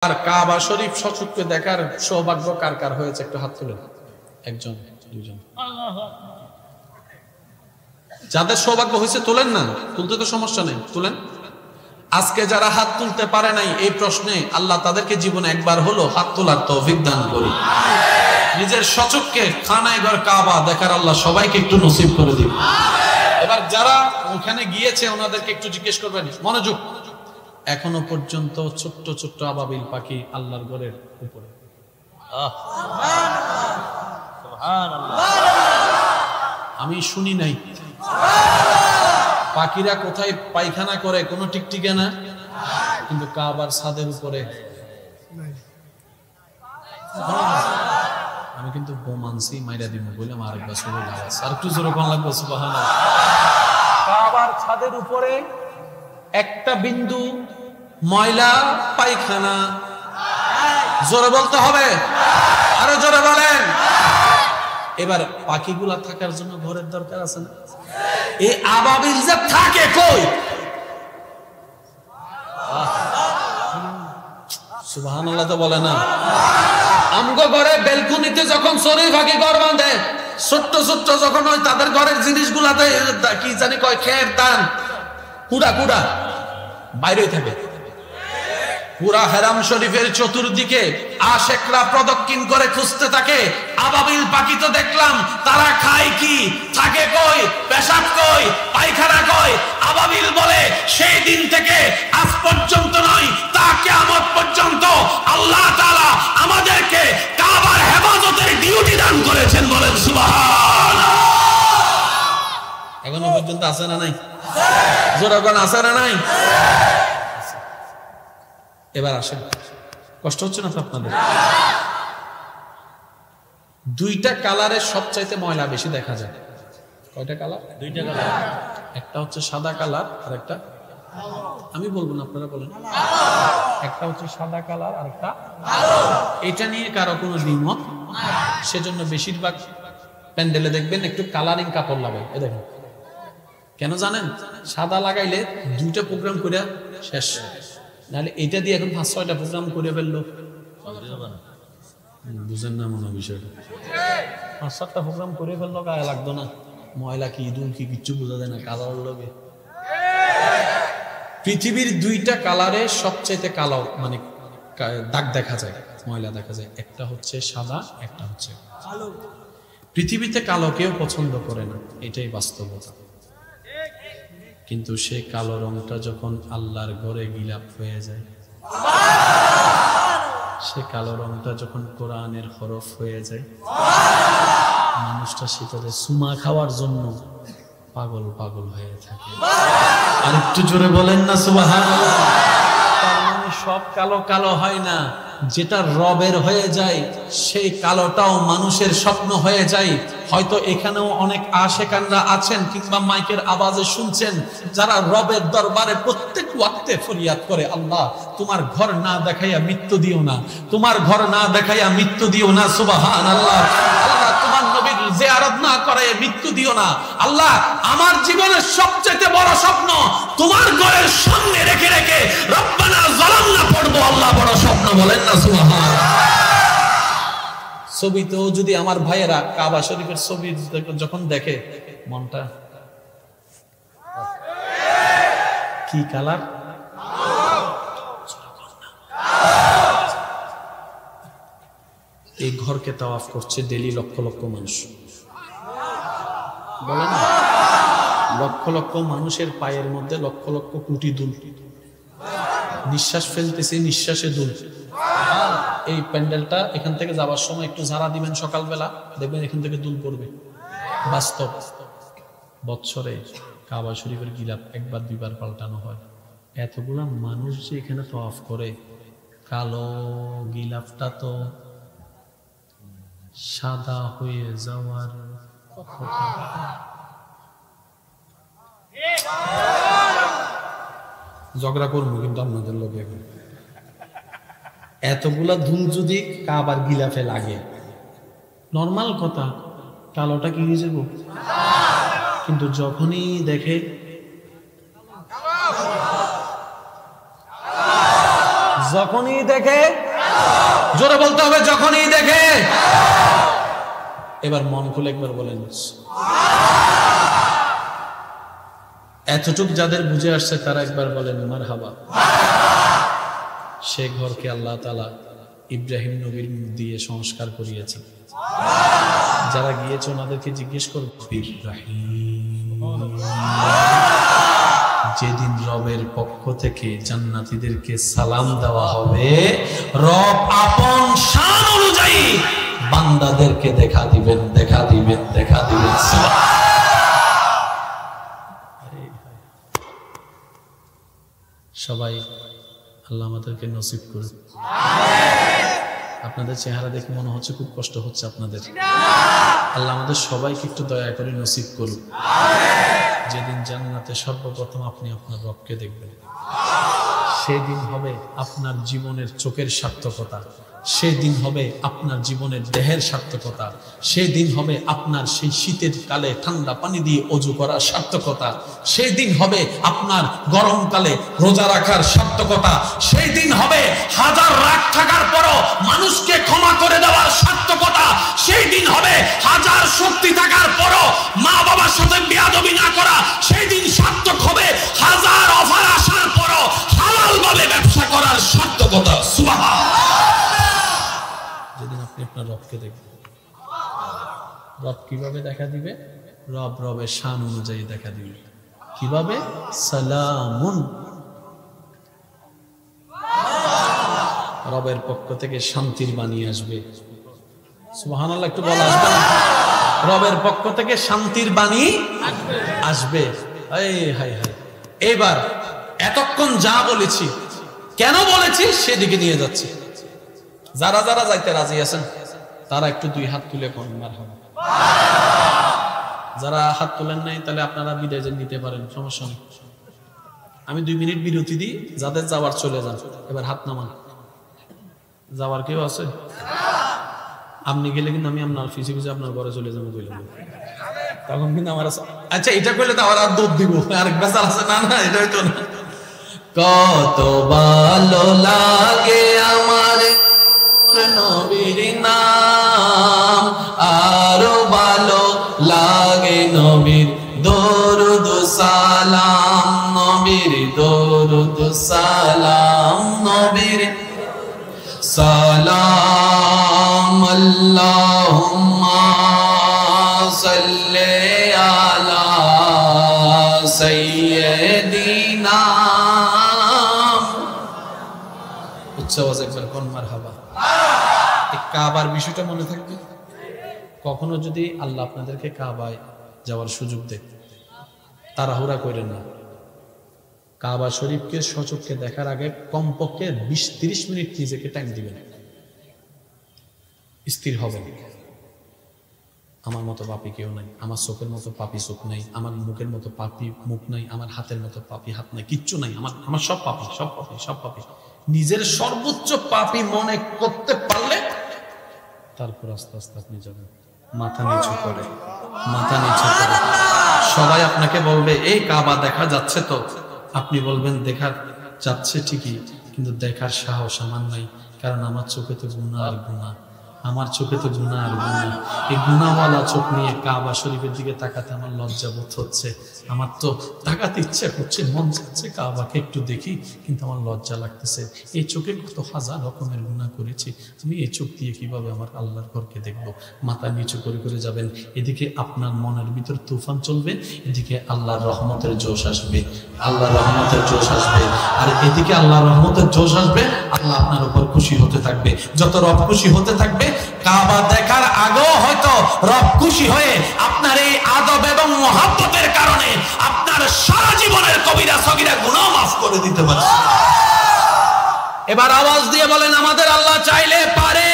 আর কাবা শরীফ সচক্ষে দেখার সৌভাগ্য কার কার হয়েছে একটু হাত তুলেন। একজন, দুজন, যাদের সৌভাগ্য হয়েছে তোলেন না, তুলতে তো সমস্যা নেই, তুলেন। আজকে যারা হাত তুলতে পারে নাই এই প্রশ্নে আল্লাহ তাদেরকে জীবনে একবার হলো হাত তোলার তৌফিক দান করি। নিজের সচক্ষে খানায় ঘর কাবা দেখার আল্লাহ সবাইকে একটু নসিব করে দিন। এবার যারা ওখানে গিয়েছে ওনাদেরকে একটু জিজ্ঞেস করবেন, মনোযোগ। এখনো পর্যন্ত ছোট্ট ছোট্ট আবাবিল পাখি আল্লাহর ঘরের উপরে, আমি শুনি নাই পাখিরা কোথায় পায়খানা করে কোনো টিকটিকে না, কিন্তু কাবার ছাদের উপরে। আমি কিন্তু বোমানসি মাইরা দিব বললাম আরেকবার শুরু আওয়াজ আর একটু জোরে কোন লাগবে সুবহানাল্লাহ। কাবার ছাদের উপরে একটা বিন্দু ময়লা পায়খানা, জোরে বলতে হবে, আরো জোরে বলেন। এবার পাখিগুলা থাকার জন্য ঘরের দরকার আছে না? এই আবাবিল যে থাকে কই? সুবহানাল্লাহ তো বলে না। আমগো ঘরে বেলকুনিতে যখন চড়ুই পাখি ঘর বাঁধে, ছোট্ট ছোট্ট যখন ওই তাদের ঘরের জিনিসগুলাতে কি জানি কয় খের দান কুড়া কুড়া বাইরে থাকে। পুরা হেরাম শরীফের চতুর্দিকে আশেকরা প্রদক্ষিণ করে খুঁজতে থাকে আবাবিল পাখি। তো দেখলাম তারা খায় কি, থাকে কই, পেশাব কই, পায়খানা কই। আবাবিল বলে সেই দিন থেকে আজ পর্যন্ত নয়, তা কিয়ামত পর্যন্ত আল্লাহ তাআলা আমাদেরকে কাবার হেফাজতের ডিউটি দান করেছেন। বলেন সুবহানাল্লাহ। এখনো পর্যন্ত আছে না নাই? জোরে কোন আছে না নাই? এবার আসেন, কষ্ট হচ্ছে না তো আপনাদের? দুইটা কালারের সবচাইতে ময়লা বেশি দেখা যায়। কয়টা কালার? দুইটা কালার। একটা হচ্ছে সাদা কালার আর একটা, আমি বলবো না আপনারা বলেন। একটা হচ্ছে সাদা কালার আর একটা এটা নিয়ে কারো কোনো দ্বিমত, সেজন্য বেশিরভাগ প্যান্ডেলে দেখবেন একটু কালারিং কাপড় লাগায়। এ দেখেন কেন জানেন? সাদা লাগাইলে দুইটা প্রোগ্রাম করে শেষ, নাহলে এটা দিয়ে এখন 5-6টা প্রোগ্রাম করে ফেললো। বুঝেন না মনে বিষয়টা? 5-7টা প্রোগ্রাম করে ফেললো, গায়ে লাগতো না। ময়লা কি ইঁদুর কি কিচ্ছু বোঝা যায় না, কালার লগে। পৃথিবীর দুইটা কালারে সবচাইতে কালো মানে দাগ দেখা যায়, ময়লা দেখা যায়। একটা হচ্ছে সাদা, একটা হচ্ছে কালো। পৃথিবীতে কালো কেউ পছন্দ করে না, এটাই বাস্তবতা। কিন্তু সে কালো রংটা যখন আল্লাহর ঘরে গিলাপ হয়ে যায়, সে কালো রংটা যখন কোরআনের হরফ হয়ে যায়, মানুষটা সেটাতে সুমা খাওয়ার জন্য পাগল পাগল হয়ে থাকে। আর একটু জোরে বলেন না সুবহানাল্লাহ। তার মানে সব কালো কালো হয় না, যেটা রবের হয়ে যায় সেই কালোটাও মানুষের স্বপ্ন হয়ে যায়। হয়তো এখানেও অনেক আশেকানরা আছেন কিংবা মাইকের আওয়াজে শুনছেন যারা রবের দরবারে প্রত্যেক ওয়াক্তে ফরিয়াদ করে, আল্লাহ তোমার ঘর না দেখাইয়া মৃত্যু দিও না, তোমার ঘর না দেখাইয়া মৃত্যু দিও না। সুবহানাল্লাহ। আল্লাহ তোমার নবীর জিয়ারত না করে মৃত্যু দিও না। আল্লাহ আমার জীবনের সবচেয়ে বড় স্বপ্ন তোমার ঘরের সামনে রেখে রেখে রব্বানা যালামনা পড়বো। আল্লাহ বড় স্বপ্ন, বলেন না সুবহানাল্লাহ। ছবিতেও যদি আমার ভাইয়েরা কাবা শরীফের ছবি যখন দেখে, মনটা কি কালার? এই ঘরকে তাওয়াফ করছে ডেইলি লক্ষ লক্ষ মানুষ, বলেন না? লক্ষ লক্ষ মানুষের পায়ের মধ্যে লক্ষ লক্ষ কোটি দুল, নিঃশ্বাস ফেলতেছে, নিঃশ্বাসে দুল। এই প্যান্ডেলটা এখান থেকে যাওয়ার সময় একটু ঝাড়া দিবেন সকালবেলা, দেখবেন এখান থেকে দুল পড়বে। বাস্তব। বৎসরে কাবা শরীফের গিলাফ একবার দুইবার পাল্টানো হয়। এতগুলা মানুষ যে এখানে তাওয়াফ করে, কালো গিলাফটা তো সাদা হয়ে যাওয়ার কথা। ঝগড়া করবো কিন্তু আপনাদের লোক এখন। এতগুলা ধুল যদি কাবার গিলাফে লাগে, নর্মাল কথা, কালোটা কি হয়ে যাব? কিন্তু যখনই দেখে যখনই দেখে, জোরে বলতে হবে, যখনই দেখে। এবার মন খুলে একবার বলেন এতটুক যাদের বুঝে আসছে তারা একবার বলেন মারহাবা। সে ঘরকে আল্লাহ তাআলা ইব্রাহিম নবীর মুখ দিয়ে সংস্কার করিয়েছেন। যারা গিয়েছে ওনাদেরকে জিজ্ঞেস করব, যেদিন রবের পক্ষ থেকে জান্নাতীদেরকে সালাম দেওয়া হবে, রব আপন শান অনুযায়ী বান্দাদেরকে দেখা দিবেন, দেখা দিবেন, দেখা দিবেন। সবাই আল্লাহ আমাদেরকে নসিব করুন। আপনাদের চেহারা দেখে মনে হচ্ছে খুব কষ্ট হচ্ছে আপনাদের। আল্লাহ আমাদের সবাইকে একটু দয়া করে নসিব করুন। যেদিন জান্নাতে সর্বপ্রথম আপনি আপনার রবকে দেখবেন, সেদিন হবে আপনার জীবনের চোখের সার্থকতা, সেদিন হবে আপনার জীবনের দেহের সার্থকতা, সেদিন হবে আপনার সেই শীতের কালে ঠান্ডা পানি দিয়ে অজু করার সার্থকতা, সেদিন হবে আপনার গরমকালে রোজা রাখার সার্থকতা, সেই দিন হবে হাজার রাগ থাকার পরও মানুষকে ক্ষমা করে দেওয়ার সার্থকতা, সেই দিন হবে হাজার শক্তি থাকার পরও মা বাবার সাথে বেয়াদবি না করা, সেই দিন সার্থক হবে হাজার অফার আসার পরও হালাল ভাবে ব্যবসা করার সার্থকতা। সুবহানাল্লাহ। যেদিন আপনি আপনার রবকে দেখবেন, রব কিভাবে দেখা দিবে? রব রবের শান অনুযায়ী দেখা দিবে। কিভাবে? সালামুন, রবের পক্ষ থেকে শান্তির বাণী আসবে। সুবহানাল্লাহ, একটু বলা আসবে না? রবের পক্ষ থেকে শান্তির বাণী আসবে। এবার এতক্ষণ যা বলেছি, কেন বলেছি সেদিকে নিয়ে যাচ্ছি। যারা যারা যাইতে রাজি আছেন তারা একটু দুই হাত তুলে কোন মারহাবা। যারা হাত তোলেন নাই তাহলে আপনারা বিদায় নিতে পারেন, সমস্যা নেই। আমি 2 মিনিট বিরতি দিই, যাদের যাওয়ার চলে যান। এবার হাত নামান। যাওয়ার কেউ আছে? আপনি গেলে কিন্তু আমি আপনার ফিসে ফিসে আপনার ঘরে চলে যাবো বললাম, তখন কিন্তু আমার আচ্ছা এটা করলে তো আর দুধ দিব, আরেক বেচার আছে। না না, এটা হইতো না। কত ভালো লাগে আমার নবীর নাম, আরো ভালো লাগে নবীর দরুদ সালাম, নবীর দরুদ সালাম, নবীর সালাম। আল্লাহুম্মা সাল্লি আলা সাইয়্যিদিনা। উচ্চ আওয়াজে একবার কোন মারহাবা। এই কাবার বিষয়টা মনে থাকবে। কখনো যদি আল্লাহ আপনাদেরকে কাবায় যাওয়ার সুযোগ দেয়, তাড়াহুড়া করেন না। কাবা শরীফকে সচক্ষে দেখার আগে কমপক্ষে 20-30 মিনিট নিজেকে টাইম দিবেন। স্থির হবেন, আমার মতো পাপী কেউ নাই, আমার চোখের মতো পাপী চোখ নাই, আমার মুখের মতো পাপী মুখ নাই, আমার হাতের মতো পাপী হাত নাই, কিচ্ছু নাই, আমার সব পাপী, সব পাপী, সব পাপী। নিজের সর্বোচ্চ পাপী মনে করতে পারলে তারপর আস্তে আস্তে আপনি যাবেন মাথা নিচু করে, মাথা নিচু করে। সবাই আপনাকে বলবে এই কাবা দেখা যাচ্ছে তো, আপনি বলবেন দেখা যাচ্ছে ঠিকই, কিন্তু দেখার সাহস আমার নাই, কারণ আমার চোখে তো গুনাহ আর গুনাহ, আমার চোখে তো গুনাহ আর গুনাহ। এই গুনাহওয়ালা চোখ নিয়ে কাবা শরীফের দিকে তাকাতে আমার লজ্জা বোধ হচ্ছে। আমার তো তাকাতে ইচ্ছে করছে, মন চাচ্ছে কাবাকে একটু দেখি, কিন্তু আমার লজ্জা লাগতেছে। এই চোখে কত হাজার রকমের গুনাহ করেছি, আমি এই চোখ দিয়ে কিভাবে আমার আল্লাহর ঘরকে দেখবো? মাথা নিচু করে করে যাবেন। এদিকে আপনার মনের ভিতর তুফান চলবে, এদিকে আল্লাহর রহমতের জোশ আসবে, আল্লাহর রহমতের জোশ আসবে। আর এদিকে আল্লাহর রহমতের জোশ আসবে, আল্লাহ আপনার উপর খুশি হতে থাকবে। যত রব খুশি হতে থাকবে, কাবা দেখার আগেও হয়তো রব খুশি হয়ে আপনার এই আদব এবং মহব্বতের কারণে আপনার সারা জীবনের কবিরা সগীরা গুনাহ মাফ করে দিতে পারে। এবার আওয়াজ দিয়ে বলেন, আমাদের আল্লাহ চাইলে পারে।